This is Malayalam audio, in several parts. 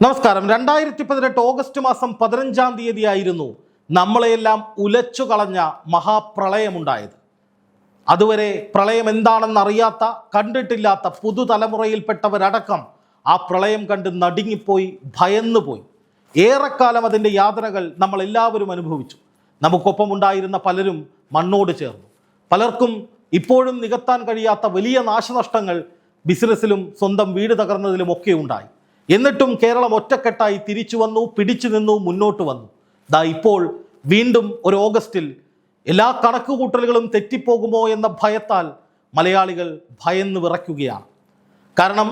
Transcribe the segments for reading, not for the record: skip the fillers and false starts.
നമസ്കാരം. 2018 ഓഗസ്റ്റ് മാസം 15-ാം തീയതിയായിരുന്നു നമ്മളെയെല്ലാം ഉലച്ചു കളഞ്ഞ മഹാപ്രളയമുണ്ടായത്. അതുവരെ പ്രളയം എന്താണെന്നറിയാത്ത, കണ്ടിട്ടില്ലാത്ത പുതുതലമുറയിൽപ്പെട്ടവരടക്കം ആ പ്രളയം കണ്ട് നടുങ്ങിപ്പോയി, ഭയന്നുപോയി. ഏറെക്കാലം അതിൻ്റെ യാതനകൾ നമ്മളെല്ലാവരും അനുഭവിച്ചു. നമുക്കൊപ്പം ഉണ്ടായിരുന്ന പലരും മണ്ണോട് ചേർന്നു. പലർക്കും ഇപ്പോഴും നികത്താൻ കഴിയാത്ത വലിയ നാശനഷ്ടങ്ങൾ ബിസിനസ്സിലും സ്വന്തം വീട് തകർന്നതിലുമൊക്കെ ഉണ്ടായി. എന്നിട്ടും കേരളം ഒറ്റക്കെട്ടായി തിരിച്ചു വന്നു, പിടിച്ചു നിന്നു, മുന്നോട്ട് വന്നു. ഇപ്പോൾ വീണ്ടും ഒരു ഓഗസ്റ്റിൽ എല്ലാ കണക്കുകൂട്ടലുകളും തെറ്റിപ്പോകുമോ എന്ന ഭയത്താൽ മലയാളികൾ ഭയന്ന് വിറയ്ക്കുകയാണ്. കാരണം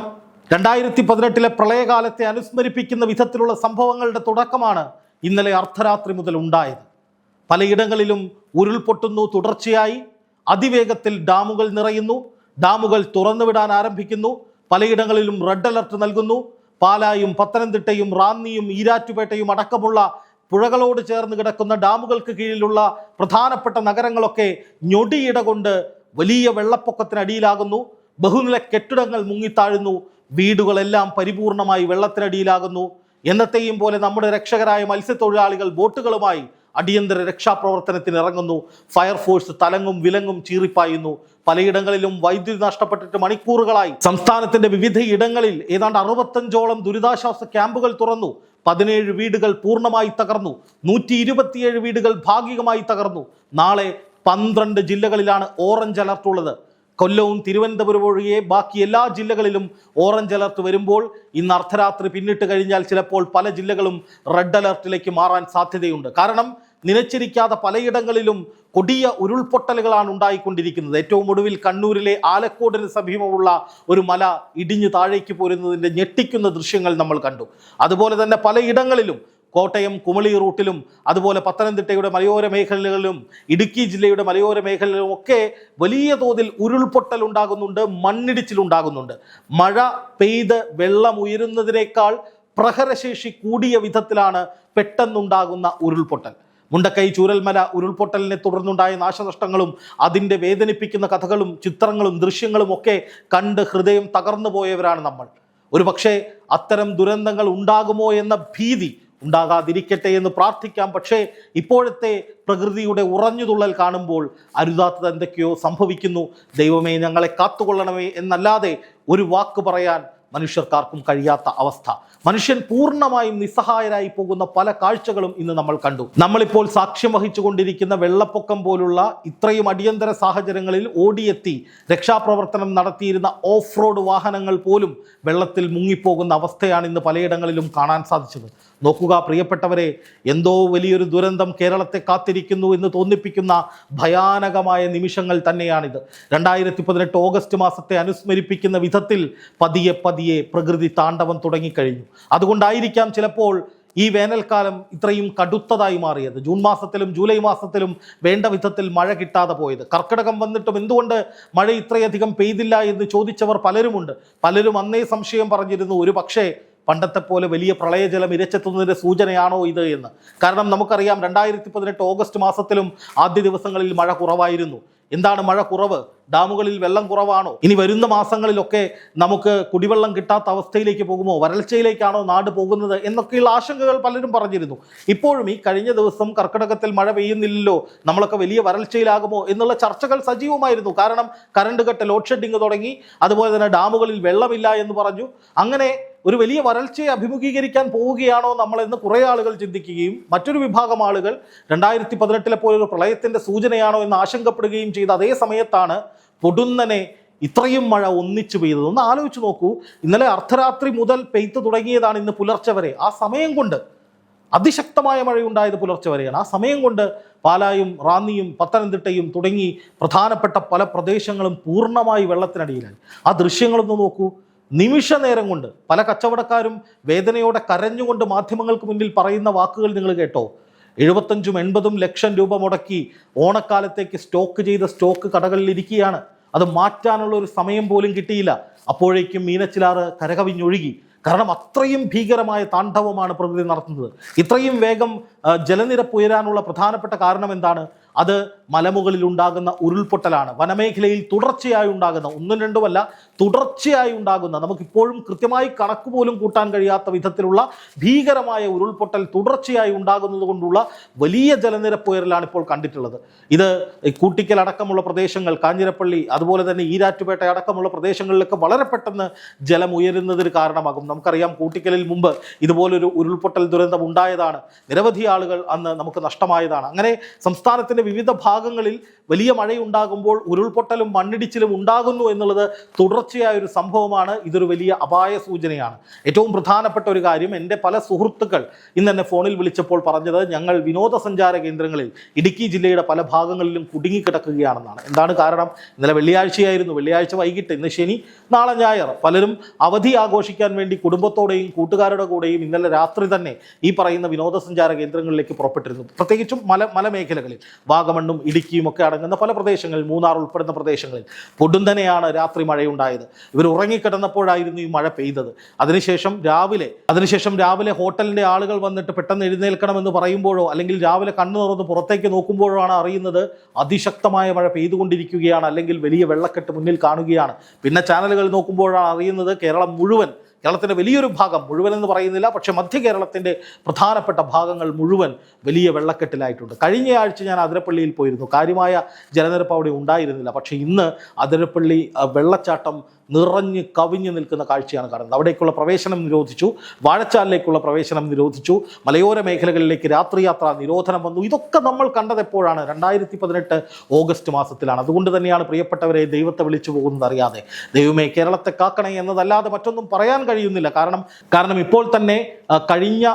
2018 പ്രളയകാലത്തെ അനുസ്മരിപ്പിക്കുന്ന വിധത്തിലുള്ള സംഭവങ്ങളുടെ തുടക്കമാണ് ഇന്നലെ അർദ്ധരാത്രി മുതൽ ഉണ്ടായത്. പലയിടങ്ങളിലും ഉരുൾപൊട്ടുന്നു, തുടർച്ചയായി അതിവേഗത്തിൽ ഡാമുകൾ നിറയുന്നു, ഡാമുകൾ തുറന്നുവിടാൻ ആരംഭിക്കുന്നു, പലയിടങ്ങളിലും റെഡ് അലർട്ട് നൽകുന്നു. പാലായും പത്തനംതിട്ടയും റാന്നിയും ഈരാറ്റുപേട്ടയും അടക്കമുള്ള പുഴകളോട് ചേർന്ന് കിടക്കുന്ന ഡാമുകൾക്ക് കീഴിലുള്ള പ്രധാനപ്പെട്ട നഗരങ്ങളൊക്കെ ഞൊടിയിട കൊണ്ട് വലിയ വെള്ളപ്പൊക്കത്തിനടിയിലാകുന്നു. ബഹുനില കെട്ടിടങ്ങൾ മുങ്ങിത്താഴുന്നു, വീടുകളെല്ലാം പരിപൂർണമായി വെള്ളത്തിനടിയിലാകുന്നു. എന്നത്തെയും പോലെ നമ്മുടെ രക്ഷകരായ മത്സ്യത്തൊഴിലാളികൾ ബോട്ടുകളുമായി അടിയന്തര രക്ഷാപ്രവർത്തനത്തിന് ഇറങ്ങുന്നു. ഫയർഫോഴ്സ് തലങ്ങും വിലങ്ങും ചീറിപ്പായുന്നു. പലയിടങ്ങളിലും വൈദ്യുതി നഷ്ടപ്പെട്ടിട്ട് മണിക്കൂറുകളായി. സംസ്ഥാനത്തിന്റെ വിവിധ ഇടങ്ങളിൽ ഏതാണ്ട് 65ഓളം ദുരിതാശ്വാസ ക്യാമ്പുകൾ തുറന്നു. 17 വീടുകൾ പൂർണ്ണമായി തകർന്നു, 127 വീടുകൾ ഭാഗികമായി തകർന്നു. നാളെ 12 ജില്ലകളിലാണ് ഓറഞ്ച് അലർട്ട് ഉള്ളത്. കൊല്ലവും തിരുവനന്തപുരം ഒഴികെ ബാക്കി എല്ലാ ജില്ലകളിലും ഓറഞ്ച് അലർട്ട് വരുമ്പോൾ ഇന്ന് അർദ്ധരാത്രി പിന്നിട്ട് കഴിഞ്ഞാൽ ചിലപ്പോൾ പല ജില്ലകളും റെഡ് അലർട്ടിലേക്ക് മാറാൻ സാധ്യതയുണ്ട്. കാരണം നിലച്ചിരിക്കാതെ പലയിടങ്ങളിലും കൊടിയ ഉരുൾപൊട്ടലുകളാണ് ഉണ്ടായിക്കൊണ്ടിരിക്കുന്നത്. ഏറ്റവും ഒടുവിൽ കണ്ണൂരിലെ ആലക്കോടിന് സമീപമുള്ള ഒരു മല ഇടിഞ്ഞു താഴേക്ക് പോരുന്നതിൻ്റെ ഞെട്ടിക്കുന്ന ദൃശ്യങ്ങൾ നമ്മൾ കണ്ടു. അതുപോലെ തന്നെ പലയിടങ്ങളിലും കോട്ടയം കുമളി റൂട്ടിലും അതുപോലെ പത്തനംതിട്ടയുടെ മലയോര മേഖലകളിലും ഇടുക്കി ജില്ലയുടെ മലയോര മേഖലകളിലും ഒക്കെ വലിയ തോതിൽ ഉരുൾപൊട്ടൽ ഉണ്ടാകുന്നുണ്ട്, മണ്ണിടിച്ചിലുണ്ടാകുന്നുണ്ട്. മഴ പെയ്ത് വെള്ളം ഉയരുന്നതിനേക്കാൾ പ്രഹരശേഷി കൂടിയ വിധത്തിലാണ് പെട്ടെന്നുണ്ടാകുന്ന ഉരുൾപൊട്ടൽ. മുണ്ടക്കൈ ചൂരൽമല ഉരുൾപൊട്ടലിനെ തുടർന്നുണ്ടായ നാശനഷ്ടങ്ങളും അതിൻ്റെ വേദനിപ്പിക്കുന്ന കഥകളും ചിത്രങ്ങളും ദൃശ്യങ്ങളും ഒക്കെ കണ്ട് ഹൃദയം തകർന്നു പോയവരാണ് നമ്മൾ. ഒരു പക്ഷേ അത്തരം ദുരന്തങ്ങൾ ഉണ്ടാകുമോ എന്ന ഭീതി ഉണ്ടാകാതിരിക്കട്ടെ എന്ന് പ്രാർത്ഥിക്കാം. പക്ഷേ ഇപ്പോഴത്തെ പ്രകൃതിയുടെ ഉറഞ്ഞുതുള്ളൽ കാണുമ്പോൾ അരുതാത്തത് എന്തൊക്കെയോ സംഭവിക്കുന്നു. ദൈവമേ ഞങ്ങളെ കാത്തുകൊള്ളണമേ എന്നല്ലാതെ ഒരു വാക്ക് പറയാൻ മനുഷ്യർക്കാർക്കും കഴിയാത്ത അവസ്ഥ. മനുഷ്യൻ പൂർണ്ണമായും നിസ്സഹായരായി പോകുന്ന പല കാഴ്ചകളും ഇന്ന് നമ്മൾ കണ്ടു. നമ്മളിപ്പോൾ സാക്ഷ്യം വഹിച്ചുകൊണ്ടിരിക്കുന്ന വെള്ളപ്പൊക്കം പോലുള്ള ഇത്രയും അടിയന്തര സാഹചര്യങ്ങളിൽ ഓടിയെത്തി രക്ഷാപ്രവർത്തനം നടത്തിയിരുന്ന ഓഫ് റോഡ് വാഹനങ്ങൾ പോലും വെള്ളത്തിൽ മുങ്ങിപ്പോകുന്ന അവസ്ഥയാണ് ഇന്ന് പലയിടങ്ങളിലും കാണാൻ സാധിച്ചത്. നോക്കുക പ്രിയപ്പെട്ടവരെ, എന്തോ വലിയൊരു ദുരന്തം കേരളത്തെ കാത്തിരിക്കുന്നു എന്ന് തോന്നിപ്പിക്കുന്ന ഭയാനകമായ നിമിഷങ്ങൾ തന്നെയാണിത്. 2018 ഓഗസ്റ്റ് മാസത്തെ അനുസ്മരിപ്പിക്കുന്ന വിധത്തിൽ പതിയെ പതിയെ പ്രകൃതി താണ്ഡവം തുടങ്ങിക്കഴിഞ്ഞു. അതുകൊണ്ടായിരിക്കാം ചിലപ്പോൾ ഈ വേനൽക്കാലം ഇത്രയും കടുത്തതായി മാറിയത്. ജൂൺ മാസത്തിലും ജൂലൈ മാസത്തിലും വേണ്ട വിധത്തിൽ മഴ കിട്ടാതെ പോയത്. കർക്കിടകം വന്നിട്ടും എന്തുകൊണ്ട് മഴ ഇത്രയധികം പെയ്തില്ല എന്ന് ചോദിച്ചവർ പലരുമുണ്ട്. പലരും അന്നേ സംശയം പറഞ്ഞിരുന്നു, ഒരു പക്ഷേ പണ്ടത്തെ പോലെ വലിയ പ്രളയജലം ഇരച്ചെത്തുന്നതിൻ്റെ സൂചനയാണോ ഇത് എന്ന്. കാരണം നമുക്കറിയാം 2018 ഓഗസ്റ്റ് മാസത്തിലും ആദ്യ ദിവസങ്ങളിൽ മഴ കുറവായിരുന്നു. എന്താണ് മഴ കുറവ്? ഡാമുകളിൽ വെള്ളം കുറവാണോ? ഇനി വരുന്ന മാസങ്ങളിലൊക്കെ നമുക്ക് കുടിവെള്ളം കിട്ടാത്ത അവസ്ഥയിലേക്ക് പോകുമോ? വരൾച്ചയിലേക്കാണോ നാട് പോകുന്നത് എന്നൊക്കെയുള്ള ആശങ്കകൾ പലരും പറഞ്ഞിരുന്നു. ഇപ്പോഴും ഈ കഴിഞ്ഞ ദിവസം കർക്കിടകത്തിൽ മഴ പെയ്യുന്നില്ലല്ലോ, നമ്മളൊക്കെ വലിയ വരൾച്ചയിലാകുമോ എന്നുള്ള ചർച്ചകൾ സജീവമായിരുന്നു. കാരണം കറണ്ട് കട്ട്, ലോഡ് ഷെഡിങ് തുടങ്ങി. അതുപോലെ തന്നെ ഡാമുകളിൽ വെള്ളമില്ല എന്ന് പറഞ്ഞു. അങ്ങനെ ഒരു വലിയ വരൾച്ചയെ അഭിമുഖീകരിക്കാൻ പോവുകയാണോ നമ്മളെന്ന് കുറേ ആളുകൾ ചിന്തിക്കുകയും മറ്റൊരു വിഭാഗം ആളുകൾ 2018 പോലൊരു പ്രളയത്തിൻ്റെ സൂചനയാണോ എന്ന് ആശങ്കപ്പെടുകയും ചെയ്ത അതേ സമയത്താണ് പൊടുന്നനെ ഇത്രയും മഴ ഒന്നിച്ചു പെയ്തത്. ഒന്ന് ആലോചിച്ച് നോക്കൂ. ഇന്നലെ അർദ്ധരാത്രി മുതൽ പെയ്ത്ത് തുടങ്ങിയതാണ് ഇന്ന് പുലർച്ചെ വരെ. ആ സമയം കൊണ്ട് അതിശക്തമായ മഴയുണ്ടായത് പുലർച്ചെ വരെയാണ്. ആ സമയം കൊണ്ട് പാലായും റാന്നിയും പത്തനംതിട്ടയും തുടങ്ങി പ്രധാനപ്പെട്ട പല പ്രദേശങ്ങളും പൂർണ്ണമായി വെള്ളത്തിനടിയിലായി. ആ ദൃശ്യങ്ങളൊന്ന് നോക്കൂ. നിമിഷ നേരം കൊണ്ട് പല കച്ചവടക്കാരും വേദനയോടെ കരഞ്ഞുകൊണ്ട് മാധ്യമങ്ങൾക്ക് മുന്നിൽ പറയുന്ന വാക്കുകൾ നിങ്ങൾ കേട്ടോ. 75-80 ലക്ഷം രൂപ മുടക്കി ഓണക്കാലത്തേക്ക് സ്റ്റോക്ക് ചെയ്ത സ്റ്റോക്ക് കടകളിൽ ഇരിക്കുകയാണ്. അത് മാറ്റാനുള്ള ഒരു സമയം പോലും കിട്ടിയില്ല. അപ്പോഴേക്കും മീനച്ചിലാറ് കരകവിഞ്ഞൊഴുകി. കാരണം അത്രയും ഭീകരമായ താണ്ഡവമാണ് പ്രകൃതി നടത്തുന്നത്. ഇത്രയും വേഗം ജലനിരപ്പ് ഉയരാനുള്ള പ്രധാനപ്പെട്ട കാരണം എന്താണ്? അത് മലമുകളിൽ ഉണ്ടാകുന്ന ഉരുൾപൊട്ടലാണ്. വനമേഖലയിൽ തുടർച്ചയായി ഉണ്ടാകുന്ന, ഒന്നും രണ്ടുമല്ല, തുടർച്ചയായി ഉണ്ടാകുന്ന, നമുക്കിപ്പോഴും കൃത്യമായി കണക്ക് പോലും കൂട്ടാൻ കഴിയാത്ത വിധത്തിലുള്ള ഭീകരമായ ഉരുൾപൊട്ടൽ തുടർച്ചയായി ഉണ്ടാകുന്നത് കൊണ്ടുള്ള വലിയ ജലനിരപ്പ് ഉയരലാണ് ഇപ്പോൾ കണ്ടിട്ടുള്ളത്. ഇത് കൂട്ടിക്കൽ അടക്കമുള്ള പ്രദേശങ്ങൾ, കാഞ്ഞിരപ്പള്ളി, അതുപോലെ തന്നെ ഈരാറ്റുപേട്ട അടക്കമുള്ള പ്രദേശങ്ങളിലൊക്കെ വളരെ പെട്ടെന്ന് ജലം ഉയരുന്നതിന് കാരണമാകും. നമുക്കറിയാം, കൂട്ടിക്കലിൽ മുമ്പ് ഇതുപോലൊരു ഉരുൾപൊട്ടൽ ദുരന്തം ഉണ്ടായതാണ്. നിരവധി ആളുകൾ അന്ന് നമുക്ക് നഷ്ടമായതാണ്. അങ്ങനെ സംസ്ഥാനത്തിൻ്റെ വിവിധ ഭാഗങ്ങളിൽ വലിയ മഴയുണ്ടാകുമ്പോൾ ഉരുൾപൊട്ടലും മണ്ണിടിച്ചിലും ഉണ്ടാകുന്നു എന്നുള്ളത് തുടർച്ചയായ ഒരു സംഭവമാണ്. ഇതൊരു വലിയ അപായ സൂചനയാണ്. ഏറ്റവും പ്രധാനപ്പെട്ട ഒരു കാര്യം, എൻ്റെ പല സുഹൃത്തുക്കൾ ഇന്ന് എന്നെ ഫോണിൽ വിളിച്ചപ്പോൾ പറഞ്ഞത്, ഞങ്ങൾ വിനോദസഞ്ചാര കേന്ദ്രങ്ങളിൽ ഇടുക്കി ജില്ലയുടെ പല ഭാഗങ്ങളിലും കുടുങ്ങിക്കിടക്കുകയാണെന്നാണ്. എന്താണ് കാരണം? ഇന്നലെ വെള്ളിയാഴ്ചയായിരുന്നു, വെള്ളിയാഴ്ച വൈകിട്ട്, ഇന്ന് ശനി, നാളെ ഞായർ. പലരും അവധി ആഘോഷിക്കാൻ വേണ്ടി കുടുംബത്തോടെയും കൂട്ടുകാരുടെ കൂടെയും ഇന്നലെ രാത്രി തന്നെ ഈ പറയുന്ന വിനോദസഞ്ചാര കേന്ദ്രങ്ങളിലേക്ക് പുറപ്പെട്ടിരുന്നു. പ്രത്യേകിച്ചും മലമേഖലകളിൽ, വാഗമണ്ണും ഇടുക്കിയും ഒക്കെ അടങ്ങുന്ന പല പ്രദേശങ്ങളിൽ, മൂന്നാർ ഉൾപ്പെടുന്ന പ്രദേശങ്ങളിൽ പൊടുന്നനെയാണ് രാത്രി മഴയുണ്ടായത്. ഇവർ ഉറങ്ങിക്കിടന്നപ്പോഴായിരുന്നു ഈ മഴ പെയ്തത്. അതിനുശേഷം രാവിലെ ഹോട്ടലിൻ്റെ ആളുകൾ വന്നിട്ട് പെട്ടെന്ന് എഴുന്നേൽക്കണമെന്ന് പറയുമ്പോഴോ, അല്ലെങ്കിൽ രാവിലെ കണ്ണു തുറന്ന് പുറത്തേക്ക് നോക്കുമ്പോഴോ ആണ് അറിയുന്നത് അതിശക്തമായ മഴ പെയ്തുകൊണ്ടിരിക്കുകയാണ്, അല്ലെങ്കിൽ വലിയ വെള്ളക്കെട്ട് മുന്നിൽ കാണുകയാണ്. പിന്നെ ചാനലുകൾ നോക്കുമ്പോഴാണ് അറിയുന്നത് കേരളത്തിൻ്റെ വലിയൊരു ഭാഗം, മുഴുവൻ എന്ന് പറയുന്നില്ല, പക്ഷേ മധ്യ കേരളത്തിൻ്റെ പ്രധാനപ്പെട്ട ഭാഗങ്ങൾ മുഴുവൻ വലിയ വെള്ളക്കെട്ടിലായിട്ടുണ്ട്. കഴിഞ്ഞ ആഴ്ച ഞാൻ അതിരപ്പള്ളിയിൽ പോയിരുന്നു. കാര്യമായ ജലനിരപ്പ് അവിടെ ഉണ്ടായിരുന്നില്ല. പക്ഷേ ഇന്ന് അതിരപ്പള്ളി വെള്ളച്ചാട്ടം നിറഞ്ഞ് കവിഞ്ഞു നിൽക്കുന്ന കാഴ്ചയാണ് കാണുന്നത്. അവിടേക്കുള്ള പ്രവേശനം നിരോധിച്ചു, വാഴച്ചാലിലേക്കുള്ള പ്രവേശനം നിരോധിച്ചു, മലയോര മേഖലകളിലേക്ക് രാത്രിയാത്രാ നിരോധനം വന്നു. ഇതൊക്കെ നമ്മൾ കണ്ടത് എപ്പോഴാണ്? 2018 ഓഗസ്റ്റ് മാസത്തിലാണ്. അതുകൊണ്ട് തന്നെയാണ് പ്രിയപ്പെട്ടവരെ, ദൈവത്തെ വിളിച്ചു പോകുന്നത് അറിയാതെ, ദൈവമേ കേരളത്തെ കാക്കണേ എന്നതല്ലാതെ മറ്റൊന്നും പറയാൻ കഴിയുന്നില്ല. കാരണം ഇപ്പോൾ തന്നെ കഴിഞ്ഞ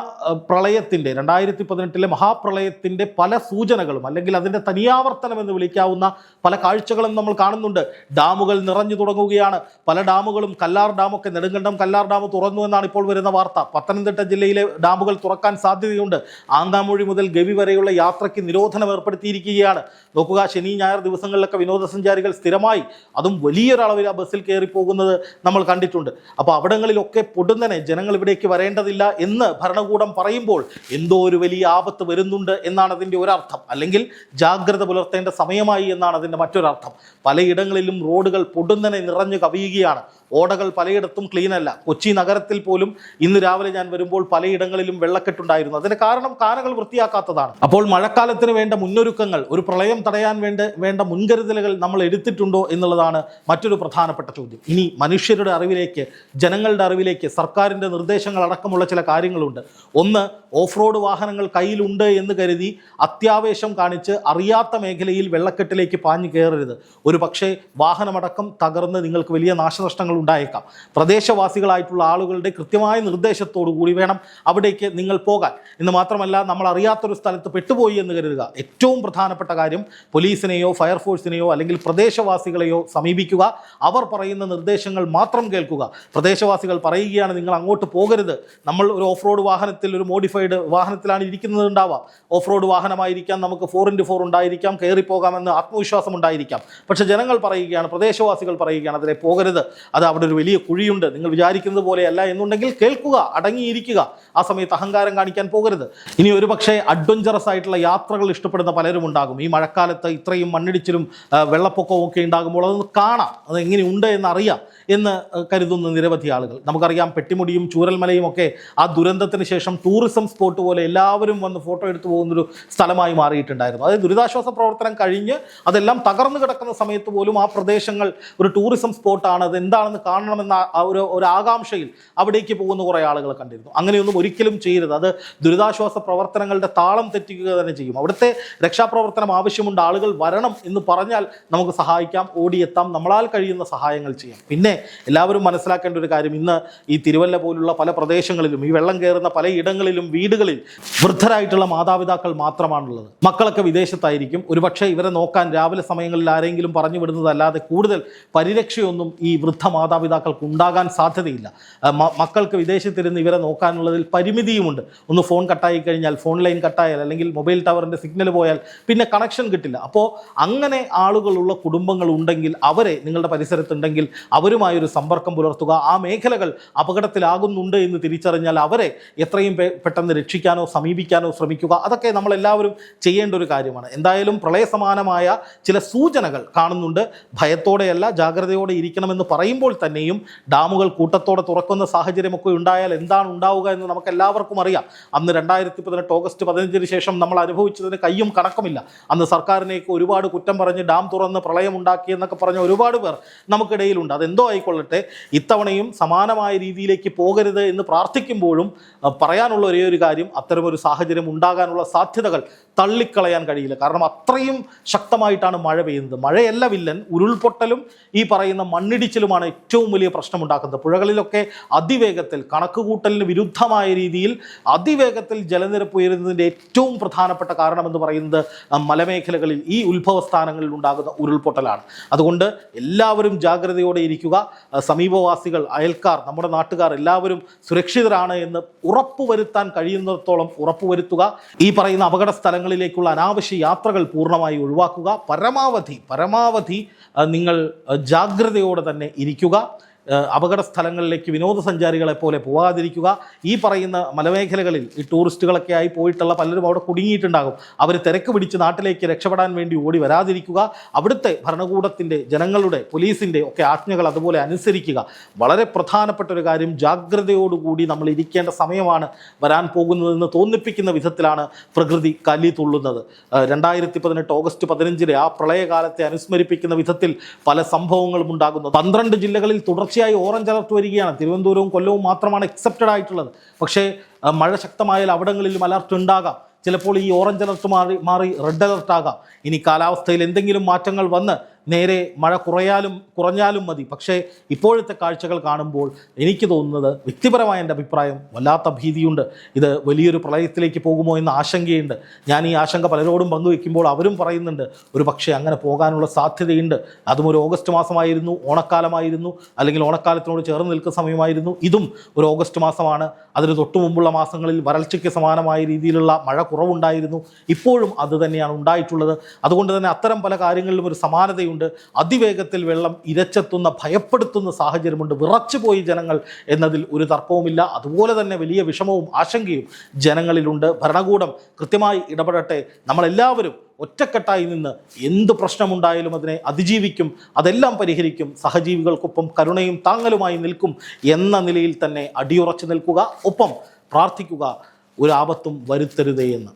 പ്രളയത്തിൻ്റെ, 2018 മഹാപ്രളയത്തിൻ്റെ പല സൂചനകളും, അല്ലെങ്കിൽ അതിൻ്റെ തനിയാവർത്തനം എന്ന് വിളിക്കാവുന്ന പല കാഴ്ചകളും നമ്മൾ കാണുന്നുണ്ട്. ഡാമുകൾ നിറഞ്ഞു തുടങ്ങുകയാണ്. പല ഡാമുകളും, കല്ലാർ ഡാമൊക്കെ, നെടുങ്കണ്ടം കല്ലാർ ഡാം തുറന്നു എന്നാണ് ഇപ്പോൾ വരുന്ന വാർത്ത. പത്തനംതിട്ട ജില്ലയിലെ ഡാമുകൾ തുറക്കാൻ സാധ്യതയുണ്ട്. ആങ്ങാമൂഴി മുതൽ ഗവി വരെയുള്ള യാത്രയ്ക്ക് നിരോധനം ഏർപ്പെടുത്തിയിരിക്കുകയാണ്. നോക്കുക, ശനി ഞായർ ദിവസങ്ങളിലൊക്കെ വിനോദസഞ്ചാരികൾ സ്ഥിരമായി, അതും വലിയൊരളവിൽ ആ ബസ്സിൽ കയറി പോകുന്നത് നമ്മൾ കണ്ടിട്ടുണ്ട്. അപ്പോൾ അവിടങ്ങളിലൊക്കെ പൊടുന്നനെ ജനങ്ങൾ ഇവിടേക്ക് വരേണ്ടതില്ല എന്ന് ഭരണകൂടം പറയുമ്പോൾ എന്തോ ഒരു വലിയ ആപത്ത് വരുന്നുണ്ട് എന്നാണ് അതിൻ്റെ ഒരർത്ഥം. അല്ലെങ്കിൽ ജാഗ്രത പുലർത്തേണ്ട സമയമായി എന്നാണ് അതിൻ്റെ മറ്റൊരർത്ഥം. പലയിടങ്ങളിലും റോഡുകൾ പൊടുന്നനെ നിറഞ്ഞു കവിയുകയാണ്. ഓടകൾ പലയിടത്തും ക്ലീൻ അല്ല. കൊച്ചി നഗരത്തിൽ പോലും ഇന്ന് രാവിലെ ഞാൻ വരുമ്പോൾ പലയിടങ്ങളിലും വെള്ളക്കെട്ടുണ്ടായിരുന്നു. അതിന് കാരണം കാനകൾ വൃത്തിയാക്കാത്തതാണ്. അപ്പോൾ മഴക്കാലത്തിന് വേണ്ട മുന്നൊരുക്കങ്ങൾ, ഒരു പ്രളയം തടയാൻ വേണ്ട മുൻകരുതലുകൾ നമ്മൾ എടുത്തിട്ടുണ്ടോ എന്നുള്ളതാണ് മറ്റൊരു പ്രധാനപ്പെട്ട ചോദ്യം. ഇനി മനുഷ്യരുടെ അറിവിലേക്ക്, ജനങ്ങളുടെ അറിവിലേക്ക് സർക്കാരിൻ്റെ നിർദ്ദേശങ്ങൾ അടക്കമുള്ള ചില കാര്യങ്ങളുണ്ട്. ഒന്ന്, ഓഫ് റോഡ് വാഹനങ്ങൾ കയ്യിലുണ്ട് എന്ന് കരുതി അത്യാവേശം കാണിച്ച് അറിയാത്ത മേഖലയിൽ വെള്ളക്കെട്ടിലേക്ക് പാഞ്ഞു കയറരുത്. ഒരു പക്ഷേ വാഹനമടക്കം തകർന്ന് നിങ്ങൾക്ക് വലിയ നാശനഷ്ടങ്ങൾ ഉണ്ടായേക്കാം. പ്രദേശവാസികളായിട്ടുള്ള ആളുകളുടെ കൃത്യമായ നിർദ്ദേശത്തോടു കൂടി വേണം അവിടേക്ക് നിങ്ങൾ പോകാൻ. എന്ന് മാത്രമല്ല, നമ്മൾ അറിയാത്തൊരു സ്ഥലത്ത് പെട്ടുപോയി എന്ന് കരുതുക. ഏറ്റവും പ്രധാനപ്പെട്ട കാര്യം, പോലീസിനെയോ ഫയർഫോഴ്സിനെയോ അല്ലെങ്കിൽ പ്രദേശവാസികളെയോ സമീപിക്കുക. അവർ പറയുന്ന നിർദ്ദേശങ്ങൾ മാത്രം കേൾക്കുക. പ്രദേശവാസികൾ പറയുകയാണ് നിങ്ങൾ അങ്ങോട്ട് പോകരുത്, നമ്മൾ ഒരു ഓഫ് റോഡ് വാഹനത്തിൽ, ഒരു മോഡിഫൈഡ് വാഹനത്തിലാണ് ഇരിക്കുന്നത് ഉണ്ടാവുക, ഓഫ് റോഡ് വാഹനമായിരിക്കാം, നമുക്ക് 4x4 ഉണ്ടായിരിക്കാം, കയറിപ്പോകാമെന്ന് ആത്മവിശ്വാസം ഉണ്ടായിരിക്കാം. പക്ഷേ ജനങ്ങൾ പറയുകയാണ്, പ്രദേശവാസികൾ പറയുകയാണ്, അതിലെ പോകരുത്, അത് അവിടെ ഒരു വലിയ കുഴിയുണ്ട്, നിങ്ങൾ വിചാരിക്കുന്നത് പോലെയല്ല എന്നുണ്ടെങ്കിൽ കേൾക്കുക, അടങ്ങിയിരിക്കുക. ആ സമയത്ത് അഹങ്കാരം കാണിക്കാൻ പോകരുത്. ഇനി ഒരു പക്ഷേ അഡ്വഞ്ചറസ് ആയിട്ടുള്ള യാത്രകൾ ഇഷ്ടപ്പെടുന്ന പലരും ഉണ്ടാകും. ഈ മഴക്കാലത്ത് ഇത്രയും മണ്ണിടിച്ചിലും വെള്ളപ്പൊക്കവും ഒക്കെ ഉണ്ടാകുമ്പോൾ അതൊന്ന് കാണാം, അത് എങ്ങനെയുണ്ട് എന്നറിയാം എന്ന് കരുതുന്ന നിരവധി ആളുകൾ. നമുക്കറിയാം, പെട്ടിമുടിയും ചൂരൽമലയും ഒക്കെ ആ ദുരന്തത്തിന് ശേഷം ടൂറിസം സ്പോട്ട് പോലെ എല്ലാവരും വന്ന് ഫോട്ടോ എടുത്തു പോകുന്നൊരു സ്ഥലമായി മാറിയിട്ടുണ്ടായിരുന്നു. അതായത് ദുരിതാശ്വാസ പ്രവർത്തനം കഴിഞ്ഞ് അതെല്ലാം തകർന്നു കിടക്കുന്ന സമയത്ത് പോലും ആ പ്രദേശങ്ങൾ ഒരു ടൂറിസം സ്പോട്ടാണ്, അത് എന്താണെന്ന് കാണണമെന്ന ഒരു ആകാംക്ഷയിൽ അവിടേക്ക് പോകുന്ന കുറേ ആളുകളെ കണ്ടിരുന്നു. അങ്ങനെയൊന്നും ഒരിക്കലും ചെയ്യരുത്. അത് ദുരിതാശ്വാസ പ്രവർത്തനങ്ങളുടെ താളം തെറ്റിക്കുക തന്നെ ചെയ്യും. അവിടുത്തെ രക്ഷാപ്രവർത്തനം ആവശ്യമുണ്ട്, ആളുകൾ വരണം എന്ന് പറഞ്ഞാൽ നമുക്ക് സഹായിക്കാം, ഓടിയെത്താം, നമ്മളാൽ കഴിയുന്ന സഹായങ്ങൾ ചെയ്യാം. പിന്നെ എല്ലാവരും മനസ്സിലാക്കേണ്ട ഒരു കാര്യം, ഇന്ന് ഈ തിരുവല്ല പോലുള്ള പല പ്രദേശങ്ങളിലും, ഈ വെള്ളം കയറുന്ന പലയിടങ്ങളിലും വീടുകളിൽ വൃദ്ധരായിട്ടുള്ള മാതാപിതാക്കൾ മാത്രമാണുള്ളത്. മക്കളൊക്കെ വിദേശത്തായിരിക്കും. ഒരുപക്ഷെ ഇവരെ നോക്കാൻ രാവിലെ സമയങ്ങളിൽ ആരെങ്കിലും പറഞ്ഞു വിടുന്നതല്ലാതെ കൂടുതൽ പരിരക്ഷയൊന്നും ഈ വൃദ്ധ മാതാപിതാക്കൾക്ക് ഉണ്ടാകാൻ സാധ്യതയില്ല. മക്കൾക്ക് വിദേശത്തിരുന്ന് ഇവരെ നോക്കാനുള്ളതിൽ പരിമിതിയുമുണ്ട്. ഒന്ന് ഫോൺ കട്ടായി കഴിഞ്ഞാൽ, ഫോൺ ലൈൻ കട്ടായാൽ, അല്ലെങ്കിൽ മൊബൈൽ ടവറിൻ്റെ സിഗ്നൽ പോയാൽ പിന്നെ കണക്ഷൻ കിട്ടില്ല. അപ്പോൾ അങ്ങനെ ആളുകളുള്ള കുടുംബങ്ങൾ ഉണ്ടെങ്കിൽ, അവരെ നിങ്ങളുടെ പരിസരത്തുണ്ടെങ്കിൽ അവരുമായൊരു സമ്പർക്കം പുലർത്തുക. ആ മേഖലകൾ അപകടത്തിലാകുന്നുണ്ട് എന്ന് തിരിച്ചറിഞ്ഞാൽ അവരെ എത്രയും പെട്ടെന്ന് രക്ഷിക്കാനോ സമീപിക്കാനോ ശ്രമിക്കുക. അതൊക്കെ നമ്മളെല്ലാവരും ചെയ്യേണ്ട ഒരു കാര്യമാണ്. എന്തായാലും പ്രളയസമാനമായ ചില സൂചനകൾ കാണുന്നുണ്ട്. ഭയത്തോടെയല്ല, ജാഗ്രതയോടെ ഇരിക്കണമെന്ന് പറയുമ്പോൾ തന്നെയും ഡാമുകൾ കൂട്ടത്തോടെ തുറക്കുന്ന സാഹചര്യമൊക്കെ ഉണ്ടായാൽ എന്താണ് ഉണ്ടാവുക എന്ന് നമുക്ക് എല്ലാവർക്കും അറിയാം. അന്ന് 2018 ഓഗസ്റ്റ് 15 ശേഷം നമ്മൾ അനുഭവിച്ചതിന് കയ്യും കണക്കുമില്ല. അന്ന് സർക്കാരിനെയൊക്കെ ഒരുപാട് കുറ്റം പറഞ്ഞ് ഡാം തുറന്ന് പ്രളയമുണ്ടാക്കിയെന്നൊക്കെ പറഞ്ഞ ഒരുപാട് പേർ നമുക്കിടയിലുണ്ട്. അതെന്തോ ആയിക്കൊള്ളട്ടെ, ഇത്തവണയും സമാനമായ രീതിയിലേക്ക് പോകരുത് എന്ന് പ്രാർത്ഥിക്കുമ്പോഴും പറയാനുള്ള ഒരേ ഒരു കാര്യം, അത്തരമൊരു സാഹചര്യം ഉണ്ടാകാനുള്ള സാധ്യതകൾ തള്ളിക്കളയാൻ കഴിയില്ല. കാരണം അത്രയും ശക്തമായിട്ടാണ് മഴ പെയ്യുന്നത്. മഴയല്ല വില്ലൻ, ഉരുൾപൊട്ടലും ഈ പറയുന്ന മണ്ണിടിച്ചിലുമാണ് ഏറ്റവും വലിയ പ്രശ്നമുണ്ടാക്കുന്നത്. പുഴകളിലൊക്കെ അതിവേഗത്തിൽ, കണക്കുകൂട്ടലിന് വിരുദ്ധമായ രീതിയിൽ അതിവേഗത്തിൽ ജലനിരപ്പ് ഉയരുന്നതിൻ്റെ ഏറ്റവും പ്രധാനപ്പെട്ട കാരണമെന്ന് പറയുന്നത് മലമേഖലകളിൽ, ഈ ഉത്ഭവസ്ഥാനങ്ങളിൽ ഉണ്ടാകുന്ന ഉരുൾപൊട്ടലാണ്. അതുകൊണ്ട് എല്ലാവരും ജാഗ്രതയോടെ ഇരിക്കുക. സമീപവാസികൾ, അയൽക്കാർ, നമ്മുടെ നാട്ടുകാർ എല്ലാവരും സുരക്ഷിതരാണ് എന്ന് ഉറപ്പുവരുത്താൻ കഴിയുന്നിടത്തോളം ഉറപ്പുവരുത്തുക. ഈ പറയുന്ന അപകട സ്ഥലങ്ങളിലേക്കുള്ള അനാവശ്യ യാത്രകൾ പൂർണ്ണമായി ഒഴിവാക്കുക. പരമാവധി നിങ്ങൾ ജാഗ്രതയോടെ തന്നെ ഇരിക്കുക. അപകട സ്ഥലങ്ങളിലേക്ക് വിനോദസഞ്ചാരികളെ പോലെ പോകാതിരിക്കുക. ഈ പറയുന്ന മലമേഖലകളിൽ ഈ ടൂറിസ്റ്റുകളൊക്കെ ആയി പോയിട്ടുള്ള പലരും അവിടെ കുടുങ്ങിയിട്ടുണ്ടാകും. അവർ തിരക്ക് പിടിച്ച് നാട്ടിലേക്ക് രക്ഷപ്പെടാൻ വേണ്ടി ഓടി വരാതിരിക്കുക. അവിടുത്തെ ഭരണകൂടത്തിൻ്റെ, ജനങ്ങളുടെ, പോലീസിൻ്റെ ഒക്കെ ആജ്ഞകൾ അതുപോലെ അനുസരിക്കുക. വളരെ പ്രധാനപ്പെട്ട ഒരു കാര്യം, ജാഗ്രതയോടുകൂടി നമ്മൾ ഇരിക്കേണ്ട സമയമാണ് വരാൻ പോകുന്നതെന്ന് തോന്നിപ്പിക്കുന്ന വിധത്തിലാണ് പ്രകൃതി കലി തുള്ളുന്നത്. 2018 ഓഗസ്റ്റ് 15 ആ പ്രളയകാലത്തെ അനുസ്മരിപ്പിക്കുന്ന വിധത്തിൽ പല സംഭവങ്ങളും ഉണ്ടാകുന്നു. 12 ജില്ലകളിൽ തുടർച്ചയായി ഓറഞ്ച് അലർട്ട് വരികയാണ്. തിരുവനന്തപുരവും കൊല്ലവും മാത്രമാണ് എക്സെപ്റ്റഡ് ആയിട്ടുള്ളത്. പക്ഷേ മഴ ശക്തമായാൽ അവിടങ്ങളിലും അലർട്ട് ഉണ്ടാകാം. ചിലപ്പോൾ ഈ ഓറഞ്ച് അലർട്ട് മാറി റെഡ് അലർട്ട് ആകാം. ഇനി കാലാവസ്ഥയിൽ എന്തെങ്കിലും മാറ്റങ്ങൾ വന്ന് നേരെ മഴ കുറഞ്ഞാലും മതി. പക്ഷേ ഇപ്പോഴത്തെ കാഴ്ചകൾ കാണുമ്പോൾ എനിക്ക് തോന്നുന്നത്, വ്യക്തിപരമായ എൻ്റെ അഭിപ്രായം, വല്ലാത്ത ഭീതിയുണ്ട്. ഇത് വലിയൊരു പ്രളയത്തിലേക്ക് പോകുമോ എന്ന ആശങ്കയുണ്ട്. ഞാൻ ഈ ആശങ്ക പലരോടും പങ്കുവെക്കുമ്പോൾ അവരും പറയുന്നുണ്ട് ഒരു പക്ഷേ അങ്ങനെ പോകാനുള്ള സാധ്യതയുണ്ട്. അതും ഒരു ഓഗസ്റ്റ് മാസമായിരുന്നു, ഓണക്കാലമായിരുന്നു, അല്ലെങ്കിൽ ഓണക്കാലത്തിനോട് ചേർന്ന് നിൽക്കുന്ന സമയമായിരുന്നു. ഇതും ഒരു ഓഗസ്റ്റ് മാസമാണ്. അതിന് തൊട്ടു മുമ്പുള്ള മാസങ്ങളിൽ വരൾച്ചയ്ക്ക് സമാനമായ രീതിയിലുള്ള മഴ കുറവുണ്ടായിരുന്നു. ഇപ്പോഴും അത് തന്നെയാണ് ഉണ്ടായിട്ടുള്ളത്. അതുകൊണ്ട് തന്നെ അത്തരം പല കാര്യങ്ങളിലും ഒരു സമാനതയുണ്ട്. അതിവേഗത്തിൽ വെള്ളം ഇരച്ചെത്തുന്ന, ഭയപ്പെടുത്തുന്ന സാഹചര്യമുണ്ട്. വിറച്ചുപോയി ജനങ്ങൾ എന്നതിൽ ഒരു തർക്കവുമില്ല. അതുപോലെ തന്നെ വലിയ വിഷമവും ആശങ്കയും ജനങ്ങളിലുണ്ട്. ഭരണകൂടം കൃത്യമായി ഇടപെടട്ടെ. നമ്മളെല്ലാവരും ഒറ്റക്കെട്ടായി നിന്ന് എന്ത് പ്രശ്നമുണ്ടായാലും അതിനെ അതിജീവിക്കും, അതെല്ലാം പരിഹരിക്കും, സഹജീവികൾക്കൊപ്പം കരുണയും താങ്ങലുമായി നിൽക്കും എന്ന നിലയിൽ തന്നെ അടിയുറച്ചു നിൽക്കുക. ഒപ്പം പ്രാർത്ഥിക്കുക, ഒരു ആപത്തും വരുത്തരുതേ എന്ന്.